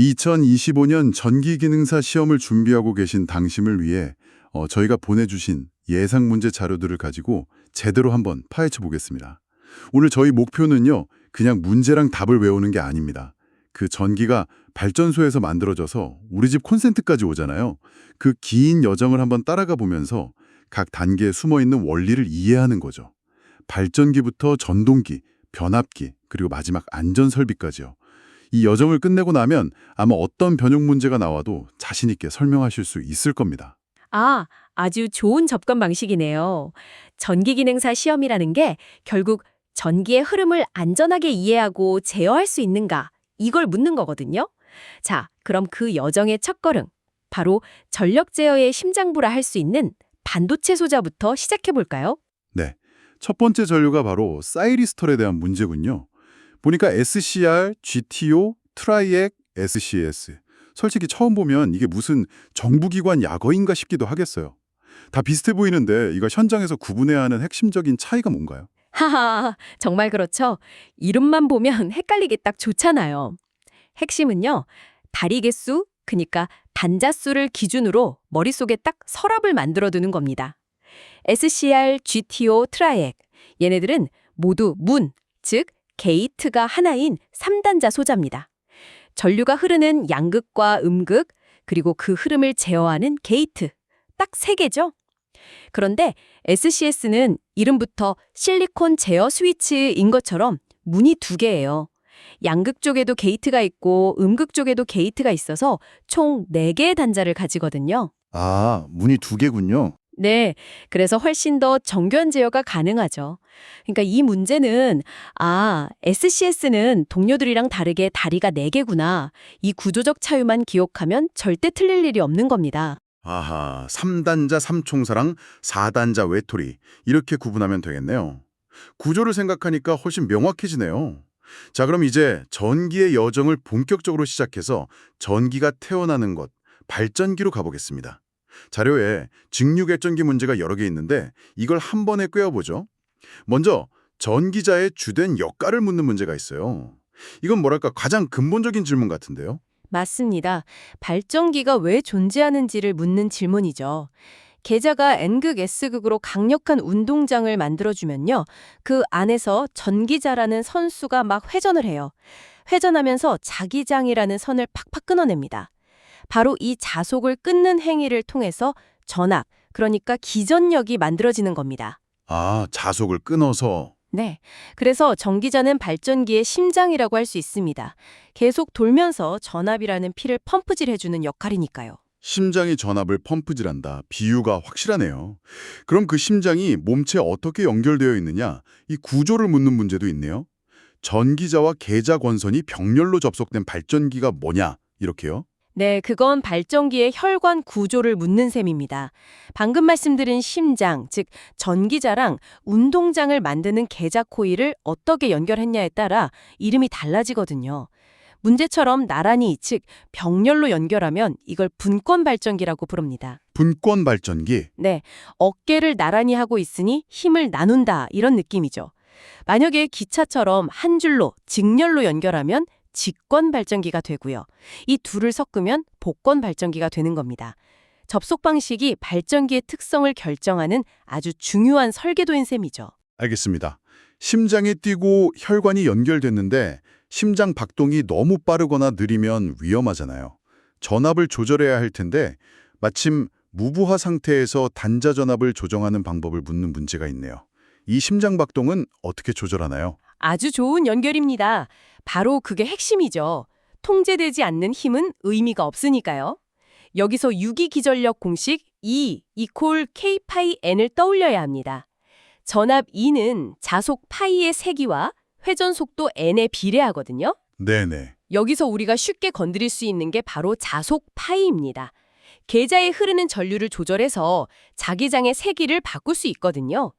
2025년 전기기능사 시험을 준비하고 계신 당심을 위해 저희가 보내주신 예상 문제 자료들을 가지고 제대로 한번 파헤쳐 보겠습니다. 오늘 저희 목표는요, 그냥 문제랑 답을 외우는 게 아닙니다. 그 전기가 발전소에서 만들어져서 우리 집 콘센트까지 오잖아요. 그 긴 여정을 한번 따라가 보면서 각 단계에 숨어있는 원리를 이해하는 거죠. 발전기부터 전동기, 변압기, 그리고 마지막 안전설비까지요. 이 여정을 끝내고 나면 아마 어떤 변형 문제가 나와도 자신 있게 설명하실 수 있을 겁니다. 아, 아주 좋은 접근 방식이네요. 전기기능사 시험이라는 게 결국 전기의 흐름을 안전하게 이해하고 제어할 수 있는가, 이걸 묻는 거거든요. 자, 그럼 그 여정의 첫걸음, 바로 전력 제어의 심장부라 할 수 있는 반도체 소자부터 시작해 볼까요? 네, 첫 번째 전류가 바로 사이리스톨에 대한 문제군요. 보니까 SCR, GTO, 트라이액, SCS. 솔직히 처음 보면 이게 무슨 정부기관 약어인가 싶기도 하겠어요. 다 비슷해 보이는데 이걸 현장에서 구분해야 하는 핵심적인 차이가 뭔가요? 하하, 정말 그렇죠. 이름만 보면 헷갈리기 딱 좋잖아요. 핵심은요, 다리 개수, 그러니까 단자수를 기준으로 머릿속에 딱 서랍을 만들어두는 겁니다. SCR, GTO, 트라이액, 얘네들은 모두 문, 즉 게이트가 하나인 3단자 소자입니다. 전류가 흐르는 양극과 음극, 그리고 그 흐름을 제어하는 게이트, 딱 3개죠. 그런데 SCS는 이름부터 실리콘 제어 스위치인 것처럼 문이 2개예요. 양극 쪽에도 게이트가 있고 음극 쪽에도 게이트가 있어서 총 4개의 단자를 가지거든요. 아, 문이 2개군요. 네, 그래서 훨씬 더 정교한 제어가 가능하죠. 그러니까 이 문제는 SCS는 동료들이랑 다르게 다리가 4개구나. 이 구조적 차이만 기억하면 절대 틀릴 일이 없는 겁니다. 아하, 3단자 삼총사랑 4단자 외톨이 이렇게 구분하면 되겠네요. 구조를 생각하니까 훨씬 명확해지네요. 자, 그럼 이제 전기의 여정을 본격적으로 시작해서 전기가 태어나는 것, 발전기로 가보겠습니다. 자료에 직류결전기 문제가 여러 개 있는데 이걸 한 번에 꿰어보죠. 먼저 전기자의 주된 역할을 묻는 문제가 있어요. 이건 뭐랄까 가장 근본적인 질문 같은데요. 맞습니다. 발전기가 왜 존재하는지를 묻는 질문이죠. 계자가 N극, S극으로 강력한 운동장을 만들어주면요. 그 안에서 전기자라는 선수가 막 회전을 해요. 회전하면서 자기장이라는 선을 팍팍 끊어냅니다. 바로 이 자속을 끊는 행위를 통해서 전압, 그러니까 기전력이 만들어지는 겁니다. 아, 자속을 끊어서. 네. 그래서 전기자는 발전기의 심장이라고 할 수 있습니다. 계속 돌면서 전압이라는 피를 펌프질해주는 역할이니까요. 심장이 전압을 펌프질한다. 비유가 확실하네요. 그럼 그 심장이 몸체에 어떻게 연결되어 있느냐? 이 구조를 묻는 문제도 있네요. 전기자와 계자 권선이 병렬로 접속된 발전기가 뭐냐? 이렇게요. 네, 그건 발전기의 혈관 구조를 묻는 셈입니다. 방금 말씀드린 심장, 즉 전기자랑 운동장을 만드는 계자 코일을 어떻게 연결했냐에 따라 이름이 달라지거든요. 문제처럼 나란히, 즉 병렬로 연결하면 이걸 분권 발전기라고 부릅니다. 분권 발전기. 네, 어깨를 나란히 하고 있으니 힘을 나눈다, 이런 느낌이죠. 만약에 기차처럼 한 줄로, 직렬로 연결하면 직권 발전기가 되고요. 이 둘을 섞으면 복권 발전기가 되는 겁니다. 접속 방식이 발전기의 특성을 결정하는 아주 중요한 설계도인 셈이죠. 알겠습니다. 심장이 뛰고 혈관이 연결됐는데 심장 박동이 너무 빠르거나 느리면 위험하잖아요. 전압을 조절해야 할 텐데 마침 무부하 상태에서 단자 전압을 조정하는 방법을 묻는 문제가 있네요. 이 심장 박동은 어떻게 조절하나요? 아주 좋은 연결입니다. 바로 그게 핵심이죠. 통제되지 않는 힘은 의미가 없으니까요. 여기서 유기기전력 공식 E 이퀄 K 파이 N을 떠올려야 합니다. 전압 E는 자속 파이의 세기와 회전 속도 N에 비례하거든요. 네네. 여기서 우리가 쉽게 건드릴 수 있는 게 바로 자속 파이입니다. 계자에 흐르는 전류를 조절해서 자기장의 세기를 바꿀 수 있거든요.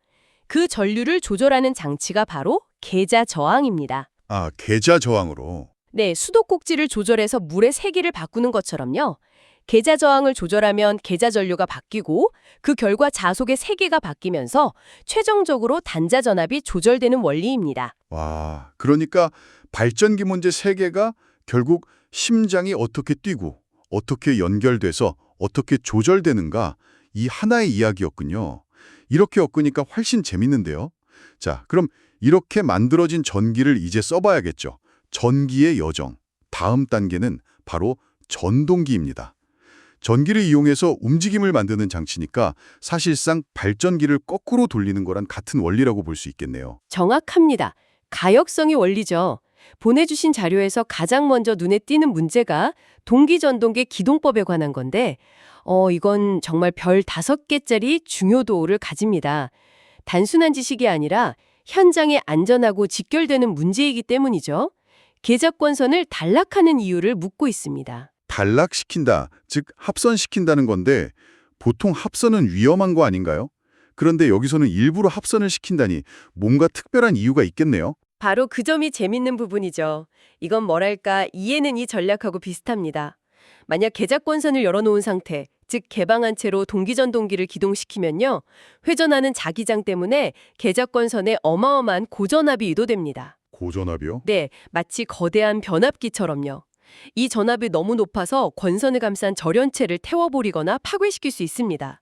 그 전류를 조절하는 장치가 바로 계자 저항입니다. 아, 계자 저항으로. 네, 수도꼭지를 조절해서 물의 세기를 바꾸는 것처럼요. 계자 저항을 조절하면 계자 전류가 바뀌고 그 결과 자속의 세기가 바뀌면서 최종적으로 단자 전압이 조절되는 원리입니다. 와, 그러니까 발전기 문제 3개가 결국 심장이 어떻게 뛰고 어떻게 연결돼서 어떻게 조절되는가 이 하나의 이야기였군요. 이렇게 엮으니까 훨씬 재밌는데요. 자, 그럼 이렇게 만들어진 전기를 이제 써봐야겠죠. 전기의 여정. 다음 단계는 바로 전동기입니다. 전기를 이용해서 움직임을 만드는 장치니까 사실상 발전기를 거꾸로 돌리는 거랑 같은 원리라고 볼 수 있겠네요. 정확합니다. 가역성의 원리죠. 보내주신 자료에서 가장 먼저 눈에 띄는 문제가 동기전동기 기동법에 관한 건데 이건 정말 별 5개짜리 중요도를 가집니다. 단순한 지식이 아니라 현장에 안전하고 직결되는 문제이기 때문이죠. 계작권선을 단락하는 이유를 묻고 있습니다. 단락시킨다, 즉 합선시킨다는 건데 보통 합선은 위험한 거 아닌가요? 그런데 여기서는 일부러 합선을 시킨다니 뭔가 특별한 이유가 있겠네요. 바로 그 점이 재밌는 부분이죠. 이건 뭐랄까 이해는 이 전략하고 비슷합니다. 만약 계작권선을 열어놓은 상태, 즉 개방한 채로 동기전동기를 기동시키면요. 회전하는 자기장 때문에 계작권선에 어마어마한 고전압이 유도됩니다. 고전압이요? 네, 마치 거대한 변압기처럼요. 이 전압이 너무 높아서 권선을 감싼 절연체를 태워버리거나 파괴시킬 수 있습니다.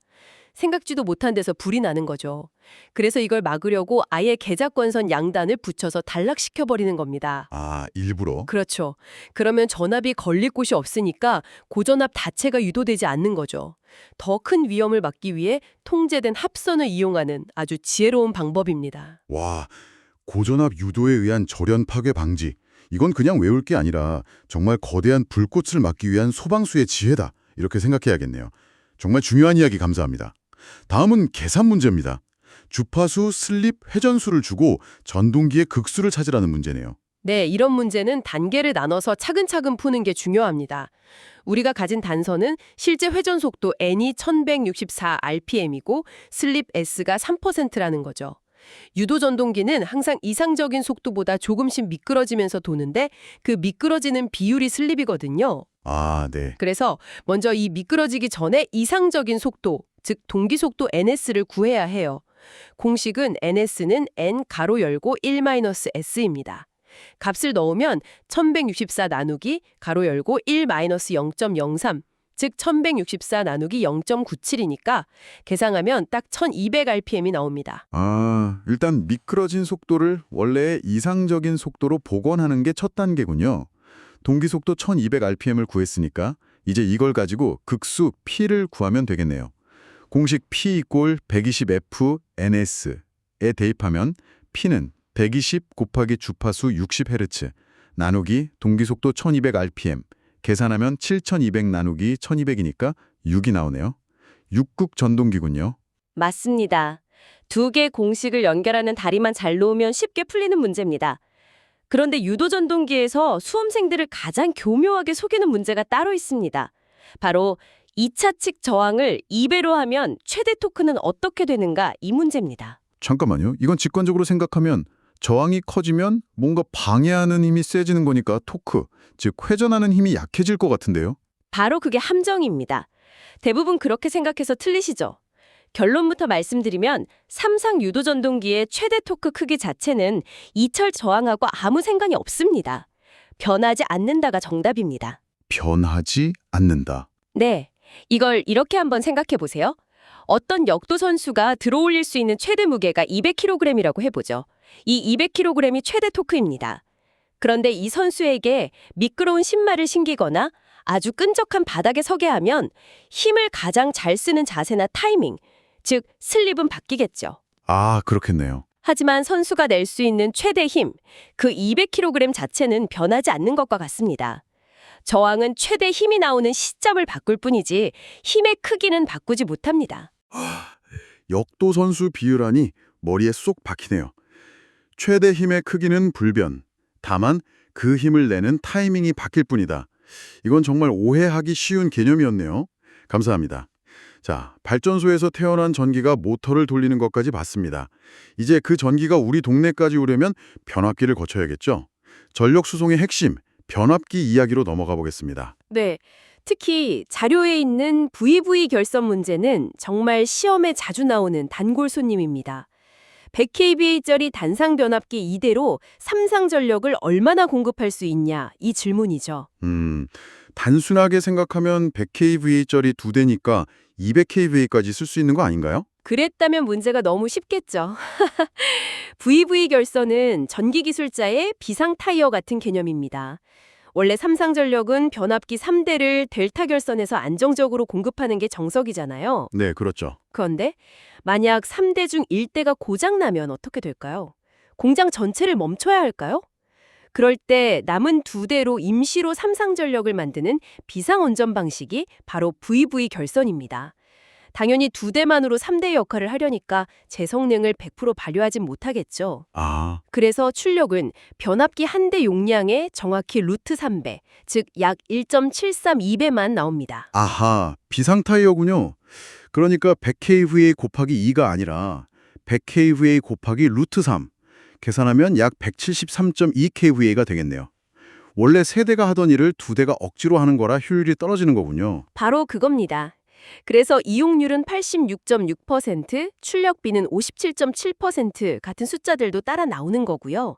생각지도 못한 데서 불이 나는 거죠. 그래서 이걸 막으려고 아예 계작권선 양단을 붙여서 단락시켜버리는 겁니다. 아, 일부러? 그렇죠. 그러면 전압이 걸릴 곳이 없으니까 고전압 자체가 유도되지 않는 거죠. 더 큰 위험을 막기 위해 통제된 합선을 이용하는 아주 지혜로운 방법입니다. 와, 고전압 유도에 의한 절연 파괴 방지. 이건 그냥 외울 게 아니라 정말 거대한 불꽃을 막기 위한 소방수의 지혜다. 이렇게 생각해야겠네요. 정말 중요한 이야기 감사합니다. 다음은 계산 문제입니다. 주파수, 슬립, 회전수를 주고 전동기의 극수를 찾으라는 문제네요. 네, 이런 문제는 단계를 나눠서 차근차근 푸는 게 중요합니다. 우리가 가진 단서는 실제 회전 속도 n이 1164rpm이고 슬립 s가 3%라는 거죠. 유도 전동기는 항상 이상적인 속도보다 조금씩 미끄러지면서 도는데 그 미끄러지는 비율이 슬립이거든요. 아, 네. 그래서 먼저 이 미끄러지기 전에 이상적인 속도, 즉 동기 속도 ns를 구해야 해요. 공식은 ns는 n 가로 열고 1-s입니다. 값을 넣으면 1164 나누기 가로 열고 1-0.03, 즉 1164 나누기 0.97이니까 계산하면 딱 1200rpm이 나옵니다. 아, 일단 미끄러진 속도를 원래의 이상적인 속도로 복원하는 게 첫 단계군요. 동기속도 1200rpm을 구했으니까 이제 이걸 가지고 극수 P를 구하면 되겠네요. 공식 P 이꼴 120F NS에 대입하면 P는 120 곱하기 주파수 60Hz 나누기 동기속도 1200rpm 계산하면 7200 나누기 1200이니까 6이 나오네요. 6국 전동기군요. 맞습니다. 두 개 공식을 연결하는 다리만 잘 놓으면 쉽게 풀리는 문제입니다. 그런데 유도 전동기에서 수험생들을 가장 교묘하게 속이는 문제가 따로 있습니다. 바로 2차 측 저항을 2배로 하면 최대 토크는 어떻게 되는가 이 문제입니다. 잠깐만요. 이건 직관적으로 생각하면 저항이 커지면 뭔가 방해하는 힘이 세지는 거니까 토크, 즉 회전하는 힘이 약해질 것 같은데요. 바로 그게 함정입니다. 대부분 그렇게 생각해서 틀리시죠? 결론부터 말씀드리면 삼상 유도 전동기의 최대 토크 크기 자체는 이철 저항하고 아무 상관이 없습니다. 변하지 않는다가 정답입니다. 변하지 않는다. 네, 이걸 이렇게 한번 생각해 보세요. 어떤 역도 선수가 들어올릴 수 있는 최대 무게가 200kg이라고 해보죠. 이 200kg이 최대 토크입니다. 그런데 이 선수에게 미끄러운 신발을 신기거나 아주 끈적한 바닥에 서게 하면 힘을 가장 잘 쓰는 자세나 타이밍, 즉 슬립은 바뀌겠죠. 아, 그렇겠네요. 하지만 선수가 낼 수 있는 최대 힘, 그 200kg 자체는 변하지 않는 것과 같습니다. 저항은 최대 힘이 나오는 시점을 바꿀 뿐이지 힘의 크기는 바꾸지 못합니다. 역도 선수 비유라니 머리에 쏙 박히네요. 최대 힘의 크기는 불변. 다만 그 힘을 내는 타이밍이 바뀔 뿐이다. 이건 정말 오해하기 쉬운 개념이었네요. 감사합니다. 자, 발전소에서 태어난 전기가 모터를 돌리는 것까지 봤습니다. 이제 그 전기가 우리 동네까지 오려면 변압기를 거쳐야겠죠? 전력 수송의 핵심, 변압기 이야기로 넘어가 보겠습니다. 네, 특히 자료에 있는 VV 결선 문제는 정말 시험에 자주 나오는 단골 손님입니다. 100kVA짜리 단상 변압기 이대로 삼상전력을 얼마나 공급할 수 있냐 이 질문이죠. 단순하게 생각하면 100kVA짜리 2대니까 200kVA까지 쓸 수 있는 거 아닌가요? 그랬다면 문제가 너무 쉽겠죠. VV 결선은 전기 기술자의 비상 타이어 같은 개념입니다. 원래 삼상전력은 변압기 3대를 델타 결선에서 안정적으로 공급하는 게 정석이잖아요. 네, 그렇죠. 그런데 만약 3대 중 1대가 고장나면 어떻게 될까요? 공장 전체를 멈춰야 할까요? 그럴 때 남은 2대로 임시로 삼상전력을 만드는 비상운전 방식이 바로 VV 결선입니다. 당연히 2대만으로 3대 역할을 하려니까 제 성능을 100% 발휘하진 못하겠죠. 아, 그래서 출력은 변압기 한 대 용량의 정확히 루트 3배, 즉 약 1.732배만 나옵니다. 아하, 비상 타이어군요. 그러니까 100kVA 곱하기 2가 아니라 100kVA 곱하기 루트 3. 계산하면 약 173.2kVA가 되겠네요. 원래 3대가 하던 일을 2대가 억지로 하는 거라 효율이 떨어지는 거군요. 바로 그겁니다. 그래서 이용률은 86.6%, 출력비는 57.7% 같은 숫자들도 따라 나오는 거고요.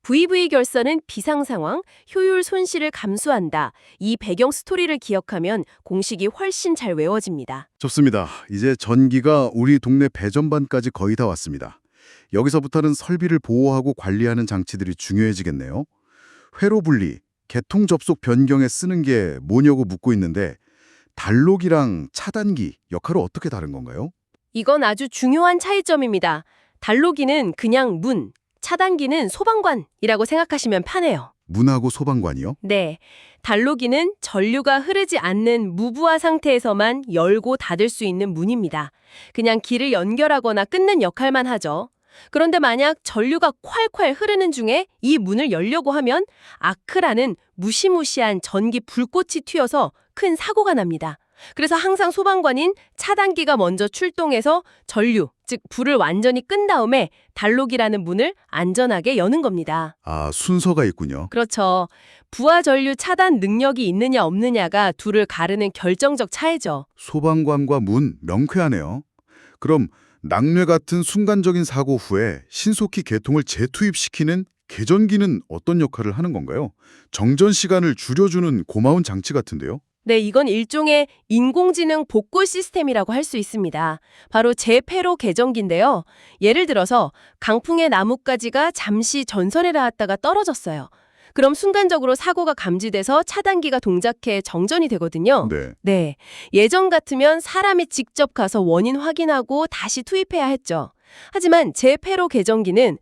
VV 결선은 비상 상황, 효율 손실을 감수한다. 이 배경 스토리를 기억하면 공식이 훨씬 잘 외워집니다. 좋습니다. 이제 전기가 우리 동네 배전반까지 거의 다 왔습니다. 여기서부터는 설비를 보호하고 관리하는 장치들이 중요해지겠네요. 회로 분리, 개통 접속 변경에 쓰는 게 뭐냐고 묻고 있는데 단록이랑 차단기 역할은 어떻게 다른 건가요? 이건 아주 중요한 차이점입니다. 단로기는 그냥 문, 차단기는 소방관이라고 생각하시면 편해요. 문하고 소방관이요? 네, 단로기는 전류가 흐르지 않는 무부하 상태에서만 열고 닫을 수 있는 문입니다. 그냥 길을 연결하거나 끊는 역할만 하죠. 그런데 만약 전류가 콸콸 흐르는 중에 이 문을 열려고 하면 아크라는 무시무시한 전기 불꽃이 튀어서 큰 사고가 납니다. 그래서 항상 소방관인 차단기가 먼저 출동해서 전류, 즉 불을 완전히 끈 다음에 단록이라는 문을 안전하게 여는 겁니다. 아, 순서가 있군요. 그렇죠. 부하 전류 차단 능력이 있느냐 없느냐가 둘을 가르는 결정적 차이죠. 소방관과 문, 명쾌하네요. 그럼 낙뢰 같은 순간적인 사고 후에 신속히 개통을 재투입시키는 개전기는 어떤 역할을 하는 건가요? 정전 시간을 줄여주는 고마운 장치 같은데요? 네, 이건 일종의 인공지능 복구 시스템이라고 할 수 있습니다. 바로 재폐로 개전기인데요. 예를 들어서 강풍의 나뭇가지가 잠시 전선에 닿았다가 떨어졌어요. 그럼 순간적으로 사고가 감지돼서 차단기가 동작해 정전이 되거든요. 네. 네, 예전 같으면 사람이 직접 가서 원인 확인하고 다시 투입해야 했죠. 하지만 재폐로 개전기는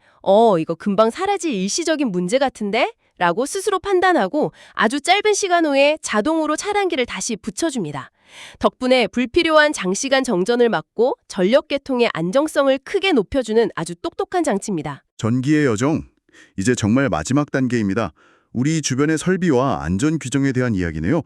이거 금방 사라질 일시적인 문제 같은데? 라고 스스로 판단하고 아주 짧은 시간 후에 자동으로 차단기를 다시 붙여줍니다. 덕분에 불필요한 장시간 정전을 막고 전력 개통의 안정성을 크게 높여주는 아주 똑똑한 장치입니다. 전기의 여정, 이제 정말 마지막 단계입니다. 우리 주변의 설비와 안전 규정에 대한 이야기네요.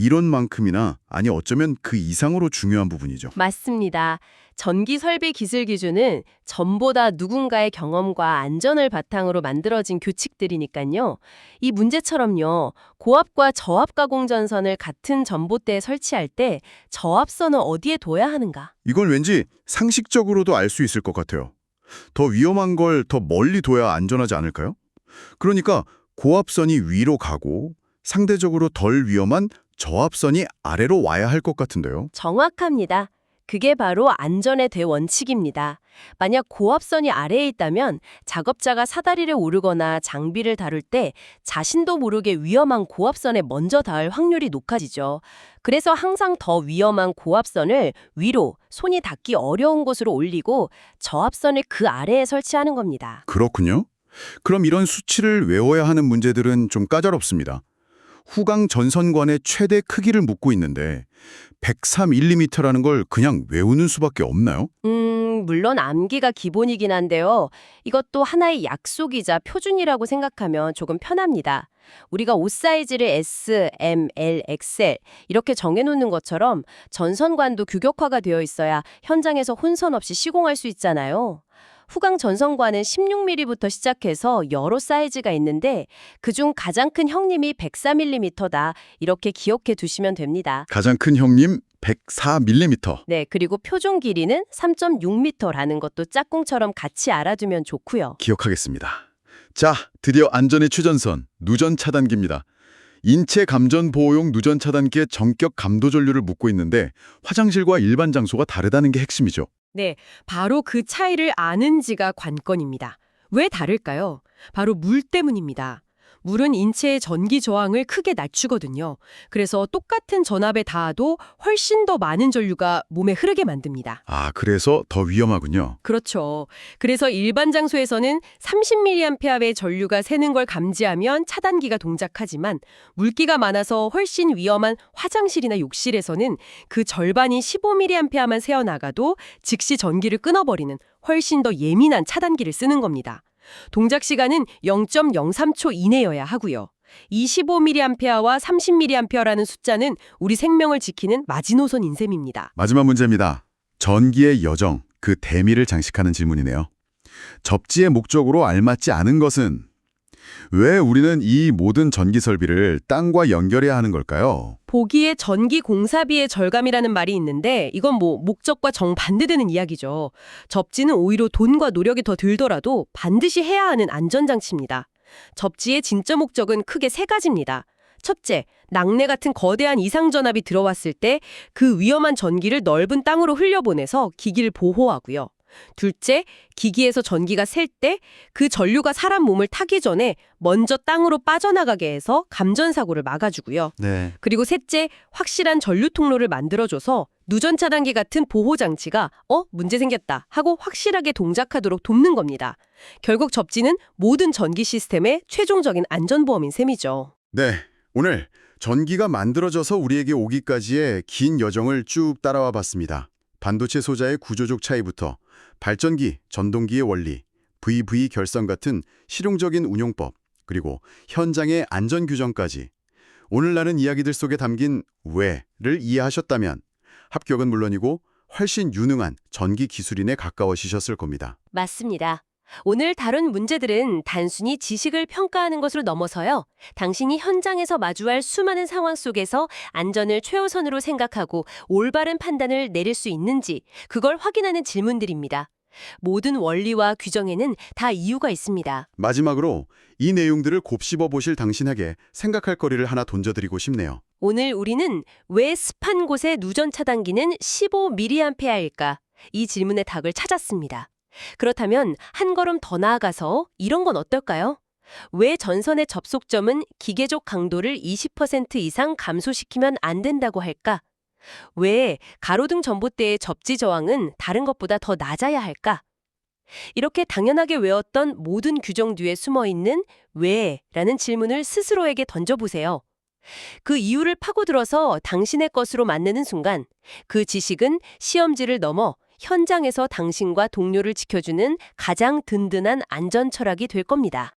이론만큼이나 아니 어쩌면 그 이상으로 중요한 부분이죠. 맞습니다. 전기 설비 기술 기준은 전보다 누군가의 경험과 안전을 바탕으로 만들어진 규칙들이니까요. 이 문제처럼요. 고압과 저압 가공 전선을 같은 전봇대에 설치할 때 저압선은 어디에 둬야 하는가? 이건 왠지 상식적으로도 알 수 있을 것 같아요. 더 위험한 걸 더 멀리 둬야 안전하지 않을까요? 그러니까 고압선이 위로 가고 상대적으로 덜 위험한 저압선이 아래로 와야 할 것 같은데요. 정확합니다. 그게 바로 안전의 대원칙입니다. 만약 고압선이 아래에 있다면 작업자가 사다리를 오르거나 장비를 다룰 때 자신도 모르게 위험한 고압선에 먼저 닿을 확률이 높아지죠. 그래서 항상 더 위험한 고압선을 위로, 손이 닿기 어려운 곳으로 올리고 저압선을 그 아래에 설치하는 겁니다. 그렇군요. 그럼 이런 수치를 외워야 하는 문제들은 좀 까다롭습니다. 후광 전선관의 최대 크기를 묻고 있는데 103mm라는 걸 그냥 외우는 수밖에 없나요? 물론 암기가 기본이긴 한데요. 이것도 하나의 약속이자 표준이라고 생각하면 조금 편합니다. 우리가 옷 사이즈를 S, M, L, XL 이렇게 정해놓는 것처럼 전선관도 규격화가 되어 있어야 현장에서 혼선 없이 시공할 수 있잖아요. 후광 전선관은 16mm부터 시작해서 여러 사이즈가 있는데 그중 가장 큰 형님이 104mm다. 이렇게 기억해 두시면 됩니다. 가장 큰 형님 104mm. 네, 그리고 표준 길이는 3.6m라는 것도 짝꿍처럼 같이 알아두면 좋고요. 기억하겠습니다. 자, 드디어 안전의 최전선, 누전 차단기입니다. 인체 감전 보호용 누전 차단기의 전격 감도 전류를 묻고 있는데 화장실과 일반 장소가 다르다는 게 핵심이죠. 네, 바로 그 차이를 아는지가 관건입니다. 왜 다를까요? 바로 물 때문입니다. 물은 인체의 전기 저항을 크게 낮추거든요. 그래서 똑같은 전압에 닿아도 훨씬 더 많은 전류가 몸에 흐르게 만듭니다. 아, 그래서 더 위험하군요. 그렇죠. 그래서 일반 장소에서는 30mA의 전류가 새는 걸 감지하면 차단기가 동작하지만 물기가 많아서 훨씬 위험한 화장실이나 욕실에서는 그 절반인 15mA만 새어나가도 즉시 전기를 끊어버리는 훨씬 더 예민한 차단기를 쓰는 겁니다. 동작 시간은 0.03초 이내여야 하고요. 25mA와 30mA라는 숫자는 우리 생명을 지키는 마지노선인 셈입니다. 마지막 문제입니다. 전기의 여정, 그 대미를 장식하는 질문이네요. 접지의 목적으로 알맞지 않은 것은 왜 우리는 이 모든 전기 설비를 땅과 연결해야 하는 걸까요? 보기에 전기 공사비의 절감이라는 말이 있는데 이건 목적과 정반대되는 이야기죠. 접지는 오히려 돈과 노력이 더 들더라도 반드시 해야 하는 안전장치입니다. 접지의 진짜 목적은 크게 세 가지입니다. 첫째, 낙뢰 같은 거대한 이상전압이 들어왔을 때 그 위험한 전기를 넓은 땅으로 흘려보내서 기기를 보호하고요. 둘째, 기기에서 전기가 셀 때 그 전류가 사람 몸을 타기 전에 먼저 땅으로 빠져나가게 해서 감전사고를 막아주고요. 네. 그리고 셋째, 확실한 전류 통로를 만들어줘서 누전 차단기 같은 보호장치가 문제 생겼다 하고 확실하게 동작하도록 돕는 겁니다. 결국 접지는 모든 전기 시스템의 최종적인 안전보험인 셈이죠. 네, 오늘 전기가 만들어져서 우리에게 오기까지의 긴 여정을 쭉 따라와 봤습니다. 반도체 소자의 구조적 차이부터 발전기, 전동기의 원리, VV 결성 같은 실용적인 운용법, 그리고 현장의 안전 규정까지 오늘 나눈 이야기들 속에 담긴 왜를 이해하셨다면 합격은 물론이고 훨씬 유능한 전기 기술인에 가까워지셨을 겁니다. 맞습니다. 오늘 다룬 문제들은 단순히 지식을 평가하는 것으로 넘어서요. 당신이 현장에서 마주할 수많은 상황 속에서 안전을 최우선으로 생각하고 올바른 판단을 내릴 수 있는지 그걸 확인하는 질문들입니다. 모든 원리와 규정에는 다 이유가 있습니다. 마지막으로 이 내용들을 곱씹어 보실 당신에게 생각할 거리를 하나 던져드리고 싶네요. 오늘 우리는 왜 습한 곳의 누전 차단기는 15mA일까? 이 질문의 답을 찾았습니다. 그렇다면 한 걸음 더 나아가서 이런 건 어떨까요? 왜 전선의 접속점은 기계적 강도를 20% 이상 감소시키면 안 된다고 할까? 왜 가로등 전봇대의 접지 저항은 다른 것보다 더 낮아야 할까? 이렇게 당연하게 외웠던 모든 규정 뒤에 숨어있는 왜라는 질문을 스스로에게 던져보세요. 그 이유를 파고들어서 당신의 것으로 만드는 순간 그 지식은 시험지를 넘어 현장에서 당신과 동료를 지켜주는 가장 든든한 안전 철학이 될 겁니다.